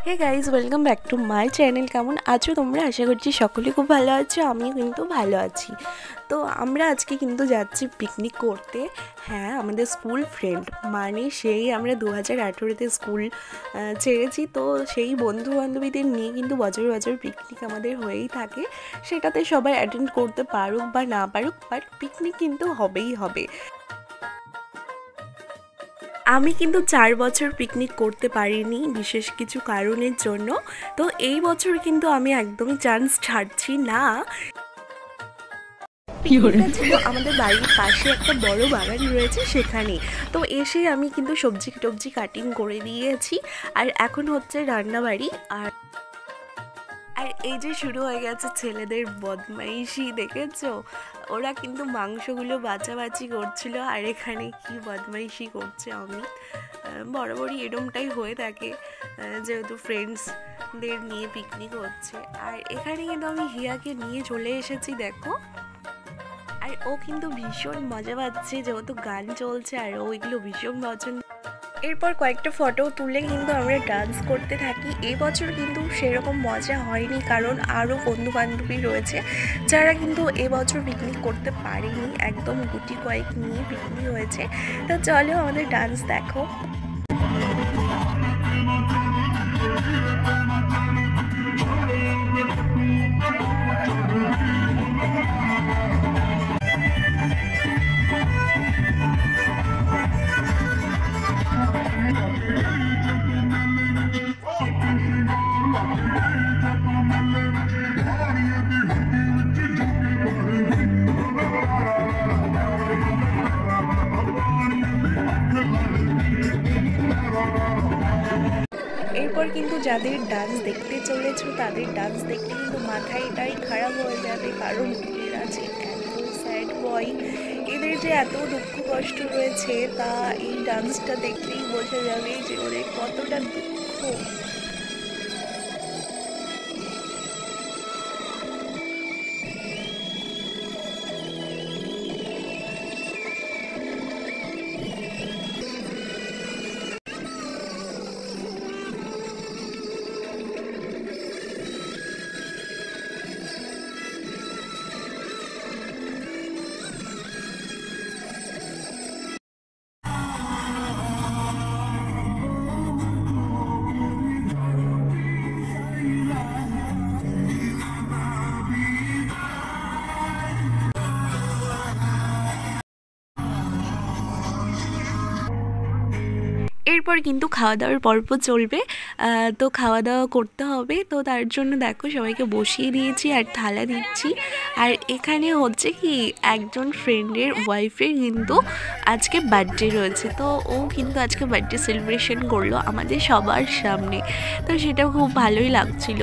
Hey guys, welcome back to my channel. কেমন আছো তোমরা? আশা করছি সকলে খুব ভালো আছো, আমিও কিন্তু ভালো আছি। তো আমরা আজকে কিন্তু যাচ্ছি পিকনিক করতে। হ্যাঁ, আমাদের স্কুল ফ্রেন্ড, মানে সেই আমরা 2018-তে স্কুল ছেড়েছি, তো সেই বন্ধু বান্ধবীদের নিয়ে কিন্তু বছর বছর পিকনিক আমাদের হয়েই থাকে। সেটাতে সবাই অ্যাটেন্ড করতে পারুক বা না পারুক, বাট পিকনিক কিন্তু হবেই হবে। আমি কিন্তু 4 বছর পিকনিক করতে পারিনি বিশেষ কিছু কারণের জন্য। তো এই বছর কিন্তু আমি একদমই চান্স ছাড়ছি না। পিকনিকটা ছিল আমাদের বাড়ির পাশে, একটা বড় বাগান রয়েছে সেখানে। তো এসে আমি কিন্তু সবজি টবজি কাটিং করে দিয়েছি, আর এখন হচ্ছে রান্নাবাড়ি। আর আর এই যে শুরু হয়ে গেছে ছেলেদের বদমাইশি, দেখেছো? ওরা কিন্তু মাংসগুলো বাছাবাছি করছিল, আর এখানে কি বদমাইশি করছে আমি। বরাবরই এরমটাই হয়ে থাকে যেহেতু ফ্রেন্ডসদের নিয়ে পিকনিক হচ্ছে। আর এখানে কিন্তু আমি হিয়াকে নিয়ে চলে এসেছি, দেখো। আর ও কিন্তু ভীষণ মজা পাচ্ছে যেহেতু গান চলছে, আর ও এগুলো ভীষণ পছন্দ। এরপর কয়েকটা ফটো তুলে কিন্তু আমরা ডান্স করতে থাকি। এই বছর কিন্তু সেরকম মজা হয়নি, কারণ আরও বন্ধু বান্ধবী রয়েছে যারা কিন্তু এবছর পিকনিক করতে পারেনি, একদম গুটি কয়েক নিয়ে পিকনিক হয়েছে। তো চলো আমাদের ডান্স দেখো। এরপর কিন্তু যাদের ডান্স দেখতে চলেছো তাদের ডান্স দেখতে কিন্তু মাথাটাই খারাপ হয়ে যাবে, কারণ এরা যে এত স্যাড বয়, এদের যে এত দুঃখ কষ্ট রয়েছে তা এই ডান্সটা দেখলেই বোঝা যাবে যে ওদের কতটা দুঃখ। এরপর কিন্তু খাওয়া দাওয়ার পর্ব চলবে। তো খাওয়া দাওয়া করতে হবে, তো তার জন্য দেখো সবাইকে বসিয়ে দিয়েছি আর থালা দিচ্ছি। আর এখানে হচ্ছে কি, একজন ফ্রেন্ডের ওয়াইফের কিন্তু আজকে বার্থডে রয়েছে, তো ও কিন্তু আজকে বার্থডে সেলিব্রেশন করলো আমাদের সবার সামনে। তো সেটা খুব ভালোই লাগছিল।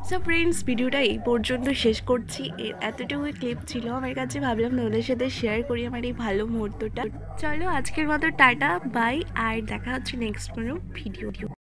সো ফ্রেন্ডস, ভিডিওটা এই পর্যন্ত শেষ করছি। এতটুকু ক্লিপ ছিল আমার কাছে, ভাবলাম তোমাদের সাথে শেয়ার করি আমার এই ভালো মুহূর্তটা। চলো আজকের মতো টাটা বাই, আর দেখা হচ্ছে নেক্সট কোনো ভিডিও।